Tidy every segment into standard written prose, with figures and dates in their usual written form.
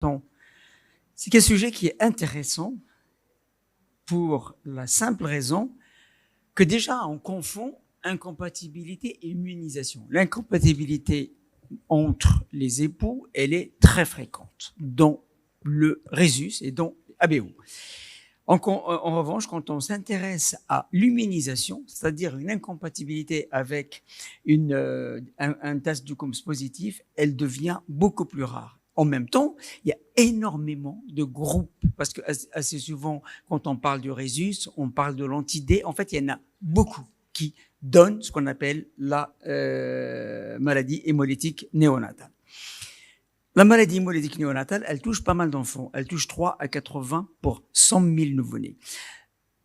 Donc, c'est un sujet qui est intéressant pour la simple raison que déjà on confond incompatibilité et immunisation. L'incompatibilité entre les époux, elle est très fréquente dans le Rhésus et dans ABO. En revanche, quand on s'intéresse à l'immunisation, c'est-à-dire une incompatibilité avec un test du Coombs positif, elle devient beaucoup plus rare. En même temps, il y a énormément de groupes, parce que assez souvent, quand on parle du Rhésus, on parle de l'antidé. En fait, il y en a beaucoup qui donnent ce qu'on appelle la maladie hémolytique néonatale. La maladie hémolytique néonatale, elle touche pas mal d'enfants. Elle touche 3 à 80 pour 100 000 nouveau-nés.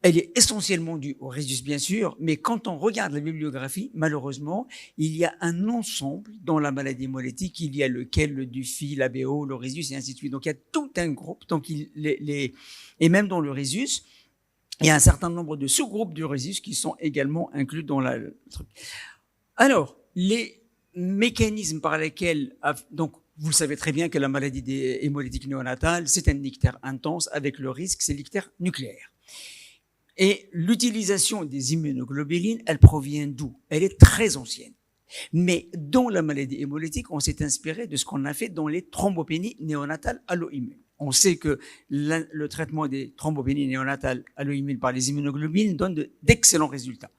Elle est essentiellement due au Rhésus, bien sûr, mais quand on regarde la bibliographie, malheureusement, il y a un ensemble dans la maladie hémolytique. Il y a lequel, le Dufy, l'ABO, le Rhésus et ainsi de suite. Donc, il y a tout un groupe. Donc, et même dans le Rhésus, il y a un certain nombre de sous-groupes du Rhésus qui sont également inclus dans le truc. Alors, les mécanismes par lesquels, donc, vous le savez très bien que la maladie hémolytique néonatale, c'est un ictère intense avec le risque, c'est l'ictère nucléaire. Et l'utilisation des immunoglobulines, elle provient d'où? Elle est très ancienne. Mais dans la maladie hémolytique, on s'est inspiré de ce qu'on a fait dans les thrombopénies néonatales alloimmunes. On sait que le traitement des thrombopénies néonatales alloimmunes par les immunoglobulines donne d'excellents résultats.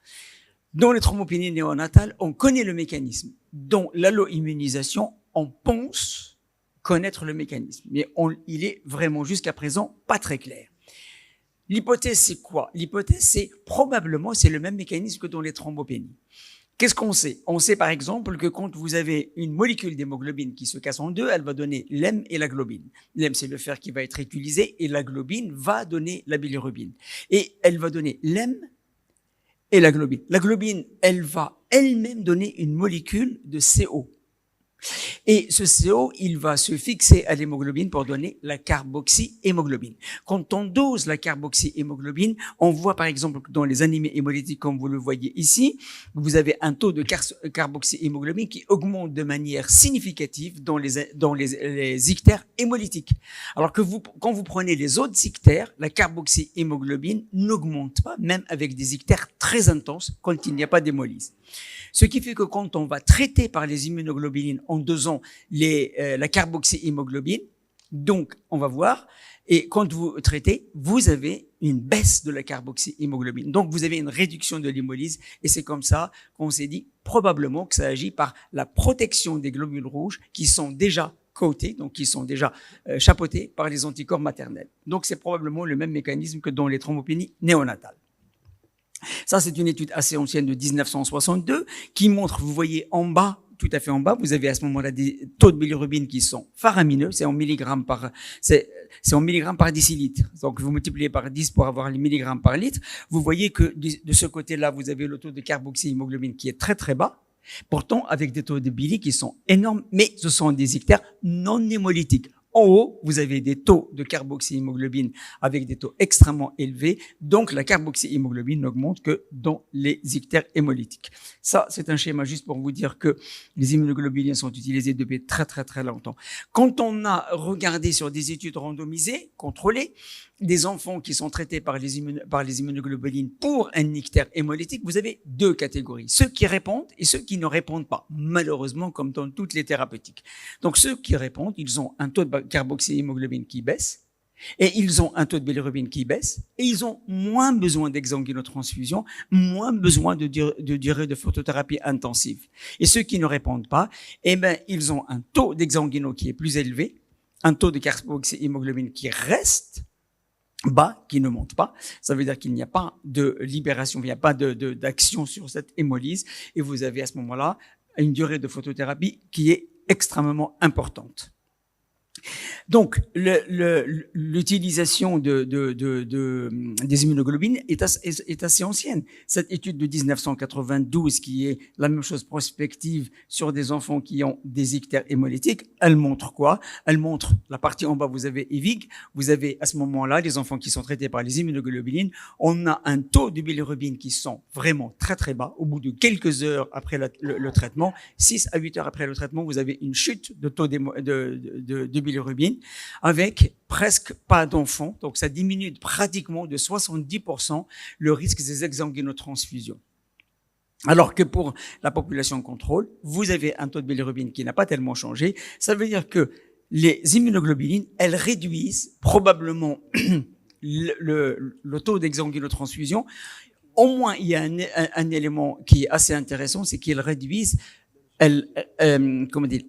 Dans les thrombopénies néonatales, on connaît le mécanisme. Dans l'alloimmunisation, on pense connaître le mécanisme, mais il est vraiment jusqu'à présent pas très clair. L'hypothèse, c'est quoi? L'hypothèse, c'est probablement c'est le même mécanisme que dans les thrombopénies. Qu'est-ce qu'on sait? On sait par exemple que quand vous avez une molécule d'hémoglobine qui se casse en deux, elle va donner l'hème et la globine. L'hème, c'est le fer qui va être utilisé et la globine va donner la bilirubine. Et elle va donner l'hème et la globine. La globine, elle va elle-même donner une molécule de CO. Et ce CO, il va se fixer à l'hémoglobine pour donner la carboxyhémoglobine. Quand on dose la carboxyhémoglobine, on voit par exemple que dans les anémies hémolytiques, comme vous le voyez ici, vous avez un taux de carboxyhémoglobine qui augmente de manière significative dans les ictères hémolytiques. Alors que quand vous prenez les autres ictères, la carboxyhémoglobine n'augmente pas, même avec des ictères très intenses quand il n'y a pas d'hémolyse. Ce qui fait que quand on va traiter par les immunoglobulines en dosant la carboxyhémoglobine, donc on va voir, et quand vous traitez, vous avez une baisse de la carboxyhémoglobine. Donc vous avez une réduction de l'hémolyse, et c'est comme ça qu'on s'est dit probablement que ça agit par la protection des globules rouges qui sont déjà coatés, donc qui sont déjà chapeautés par les anticorps maternels. Donc c'est probablement le même mécanisme que dans les thrombopénies néonatales. Ça, c'est une étude assez ancienne de 1962 qui montre, vous voyez en bas, tout à fait en bas, vous avez à ce moment-là des taux de bilirubine qui sont faramineux, c'est en milligrammes par décilitre. Donc, vous multipliez par 10 pour avoir les milligrammes par litre. Vous voyez que de ce côté-là, vous avez le taux de carboxyhémoglobine qui est très très bas. Pourtant, avec des taux de bili qui sont énormes, mais ce sont des ictères non hémolytiques. En haut, vous avez des taux de carboxyhémoglobine avec des taux extrêmement élevés. Donc, la carboxyhémoglobine n'augmente que dans les ictères hémolytiques. Ça, c'est un schéma juste pour vous dire que les immunoglobulines sont utilisées depuis très, très, très longtemps. Quand on a regardé sur des études randomisées, contrôlées, des enfants qui sont traités par les immunoglobulines pour un ictère hémolytique, vous avez deux catégories. Ceux qui répondent et ceux qui ne répondent pas, malheureusement, comme dans toutes les thérapeutiques. Donc, ceux qui répondent, ils ont un taux de carboxyhémoglobine qui baisse, et ils ont un taux de bilirubine qui baisse, et ils ont moins besoin d'exsanguinotransfusion, moins besoin de durée de photothérapie intensive. Et ceux qui ne répondent pas, ils ont un taux d'exsanguino qui est plus élevé, un taux de carboxyhémoglobine qui reste bas, qui ne monte pas. Ça veut dire qu'il n'y a pas de libération, il n'y a pas d'action sur cette hémolyse, et vous avez à ce moment-là une durée de photothérapie qui est extrêmement importante. Donc, l'utilisation des immunoglobulines est assez ancienne. Cette étude de 1992, qui est la même chose prospective sur des enfants qui ont des ictères hémolytiques, elle montre quoi? Elle montre, la partie en bas, vous avez EVIG, vous avez à ce moment-là les enfants qui sont traités par les immunoglobulines. On a un taux de bilirubine qui sont vraiment très très bas. Au bout de quelques heures après le traitement, 6 à 8 heures après le traitement, vous avez une chute de taux de bilirubine bilirubine avec presque pas d'enfants. Donc, ça diminue pratiquement de 70% le risque des exsanguinotransfusions. Alors que pour la population contrôle, vous avez un taux de bilirubine qui n'a pas tellement changé. Ça veut dire que les immunoglobulines, elles réduisent probablement le taux d'exsanguinotransfusion. Au moins, il y a un élément qui est assez intéressant, c'est qu'elles réduisent, elles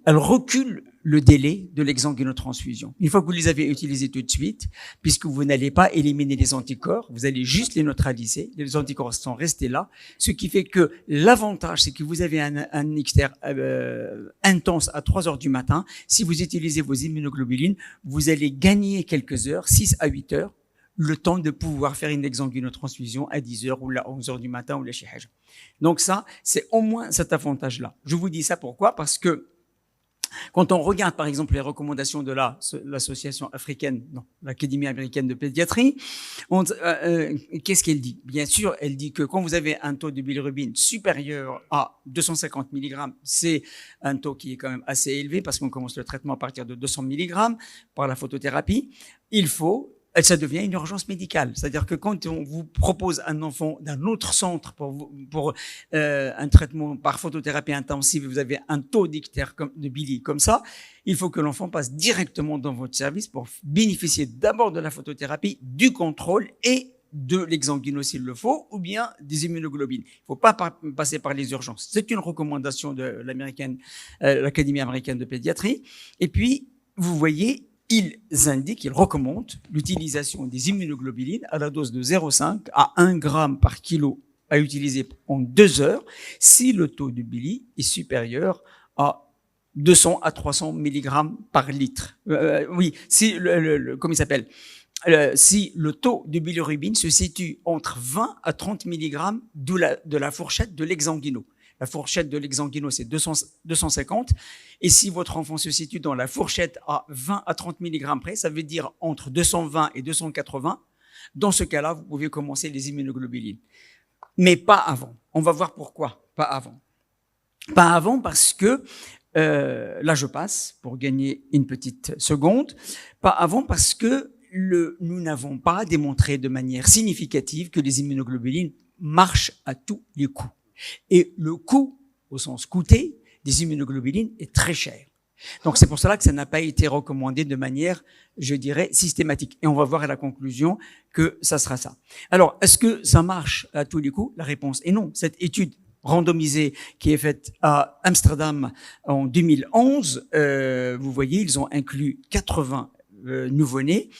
reculent le délai de l'exsanguinotransfusion. Une fois que vous les avez utilisés tout de suite, puisque vous n'allez pas éliminer les anticorps, vous allez juste les neutraliser. Les anticorps sont restés là, ce qui fait que l'avantage, c'est que vous avez un ictère intense à 3 heures du matin. Si vous utilisez vos immunoglobulines, vous allez gagner quelques heures, 6 à 8 heures, le temps de pouvoir faire une exsanguinotransfusion à 10 heures ou à 11 heures du matin ou la chihaj. Donc ça, c'est au moins cet avantage-là. Je vous dis ça pourquoi? Parce que quand on regarde, par exemple, les recommandations de l'association africaine, non, l'Académie américaine de pédiatrie, qu'est-ce qu'elle dit? Bien sûr, elle dit que quand vous avez un taux de bilirubine supérieur à 250 mg, c'est un taux qui est quand même assez élevé parce qu'on commence le traitement à partir de 200 mg par la photothérapie. Ça devient une urgence médicale. C'est-à-dire que quand on vous propose un enfant d'un autre centre pour un traitement par photothérapie intensive, vous avez un taux d'ictère de Billy comme ça, il faut que l'enfant passe directement dans votre service pour bénéficier d'abord de la photothérapie, du contrôle et de l'exsanguino s'il le faut, ou bien des immunoglobulines. Il ne faut pas passer par les urgences. C'est une recommandation de l'Académie américaine de pédiatrie. Et puis, vous voyez, ils recommandent l'utilisation des immunoglobulines à la dose de 0,5 à 1 gramme par kilo à utiliser en 2 heures si le taux de Billy est supérieur à 200 à 300 mg par litre. Si si le taux de bilirubine se situe entre 20 à 30 mg de la fourchette de l'exsanguino. La fourchette de l'exsanguino, c'est 250. Et si votre enfant se situe dans la fourchette à 20 à 30 mg près, ça veut dire entre 220 et 280. Dans ce cas-là, vous pouvez commencer les immunoglobulines. Mais pas avant. On va voir pourquoi. Pas avant. Pas avant parce que, là je passe pour gagner une petite seconde. Pas avant parce que nous n'avons pas démontré de manière significative que les immunoglobulines marchent à tous les coups. Et le coût, au sens coûté, des immunoglobulines est très cher. Donc c'est pour cela que ça n'a pas été recommandé de manière, je dirais, systématique. Et on va voir à la conclusion que ça sera ça. Alors, est-ce que ça marche à tous les coups? La réponse est non. Cette étude randomisée qui est faite à Amsterdam en 2011, vous voyez, ils ont inclus 80 nouveau-nés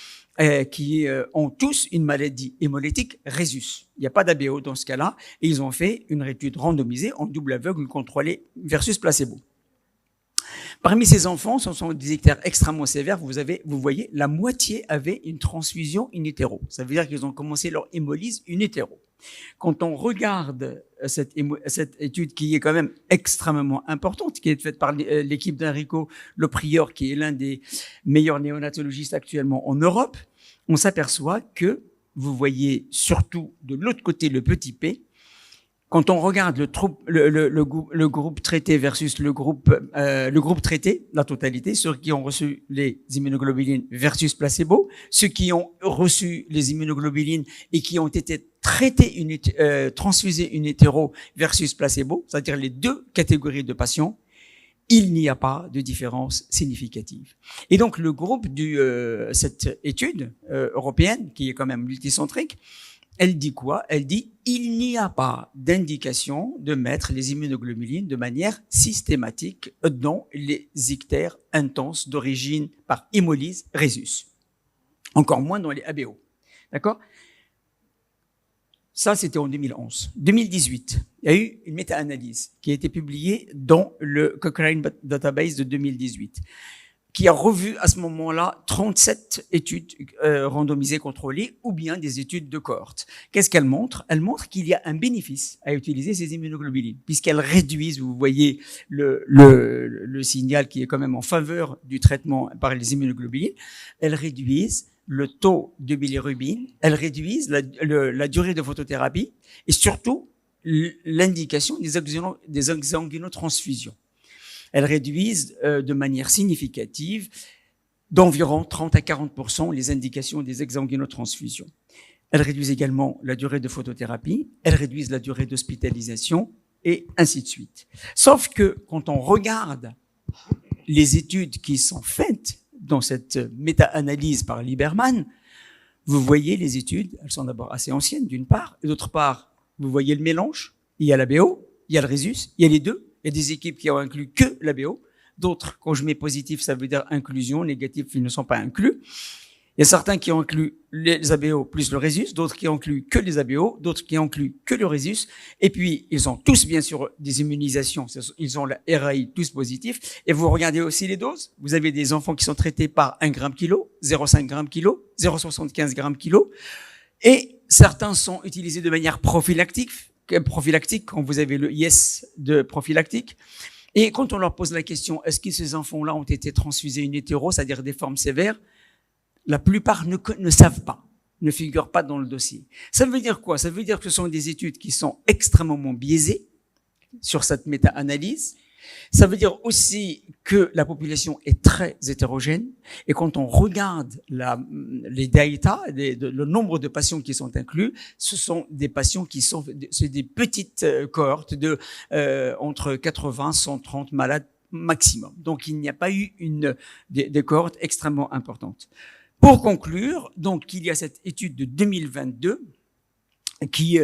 qui ont tous une maladie hémolytique Rhésus. Il n'y a pas d'ABO dans ce cas-là. Et ils ont fait une étude randomisée en double aveugle contrôlée versus placebo. Parmi ces enfants, ce sont des ictères extrêmement sévères. Vous voyez, la moitié avait une transfusion in utero. Ça veut dire qu'ils ont commencé leur hémolyse in utero. Quand on regarde cette étude qui est quand même extrêmement importante, qui est faite par l'équipe d'Enrico Le Prior, qui est l'un des meilleurs néonatologistes actuellement en Europe, on s'aperçoit que, vous voyez surtout de l'autre côté le petit p, quand on regarde le groupe traité versus le groupe traité, la totalité, ceux qui ont reçu les immunoglobulines versus placebo, ceux qui ont reçu les immunoglobulines et qui ont été traités, transfusés in utero versus placebo, c'est-à-dire les deux catégories de patients, il n'y a pas de différence significative. Et donc le groupe cette étude européenne, qui est quand même multicentrique, elle dit quoi? Elle dit il n'y a pas d'indication de mettre les immunoglobulines de manière systématique dans les ictères intenses d'origine par hémolyse Rhésus. Encore moins dans les ABO. D'accord? Ça, c'était en 2011. 2018, il y a eu une méta-analyse qui a été publiée dans le Cochrane Database de 2018. Qui a revu à ce moment-là 37 études randomisées contrôlées ou bien des études de cohorte. Qu'est-ce qu'elle montre? Elle montre qu'il y a un bénéfice à utiliser ces immunoglobulines, puisqu'elles réduisent, vous voyez le signal qui est quand même en faveur du traitement par les immunoglobulines, elles réduisent le taux de bilirubine, elles réduisent la durée de photothérapie et surtout l'indication des exsanguinotransfusions. Elles réduisent de manière significative d'environ 30 à 40% les indications des exsanguinotransfusions. Elles réduisent également la durée de photothérapie, elles réduisent la durée d'hospitalisation et ainsi de suite. Sauf que quand on regarde les études qui sont faites dans cette méta-analyse par Lieberman, vous voyez les études, elles sont d'abord assez anciennes d'une part, et d'autre part, vous voyez le mélange, il y a l'ABO, il y a le Rhésus, il y a les deux, il y a des équipes qui ont inclus que l'ABO, d'autres, quand je mets positif, ça veut dire inclusion, négatif, ils ne sont pas inclus. Il y a certains qui ont inclus les ABO plus le Rhésus, d'autres qui ont inclus que les ABO, d'autres qui ont inclus que le Rhésus. Et puis, ils ont tous, bien sûr, des immunisations. Ils ont la RAI tous positifs. Et vous regardez aussi les doses. Vous avez des enfants qui sont traités par 1 gramme kilo, 0,5 gramme kilo, 0,75 gramme kilo. Et certains sont utilisés de manière prophylactique quand vous avez le IS de prophylactique. Et quand on leur pose la question, est-ce que ces enfants-là ont été transfusés in utero, c'est-à-dire des formes sévères, la plupart ne savent pas, ne figurent pas dans le dossier. Ça veut dire quoi? Ça veut dire que ce sont des études qui sont extrêmement biaisées sur cette méta-analyse. Ça veut dire aussi que la population est très hétérogène. Et quand on regarde les data, le nombre de patients qui sont inclus, ce sont des patients c'est des petites cohortes de entre 80 et 130 malades maximum. Donc il n'y a pas eu des cohortes extrêmement importantes. Pour conclure, donc, il y a cette étude de 2022 qui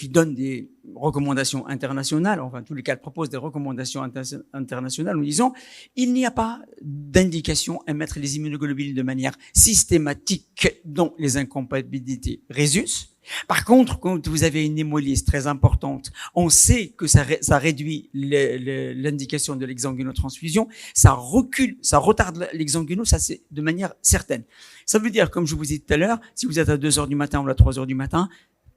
donne des recommandations internationales, enfin, en tous les cas, elle propose des recommandations internationales en disant, il n'y a pas d'indication à mettre les immunoglobulines de manière systématique dans les incompatibilités Rhésus. Par contre, quand vous avez une hémolyse très importante, on sait que ça réduit l'indication de l'exsanguinotransfusion, ça retarde l'exanguino, ça c'est de manière certaine. Ça veut dire, comme je vous ai dit tout à l'heure, si vous êtes à 2 heures du matin ou à 3 heures du matin,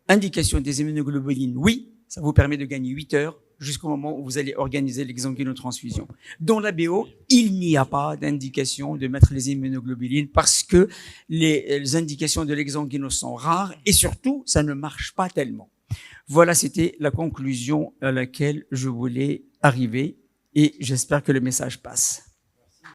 indication des immunoglobulines, oui, ça vous permet de gagner 8 heures jusqu'au moment où vous allez organiser l'exanguinotransfusion. Dans l'ABO, il n'y a pas d'indication de mettre les immunoglobulines parce que les indications de l'exanguino sont rares et surtout, ça ne marche pas tellement. Voilà, c'était la conclusion à laquelle je voulais arriver et j'espère que le message passe.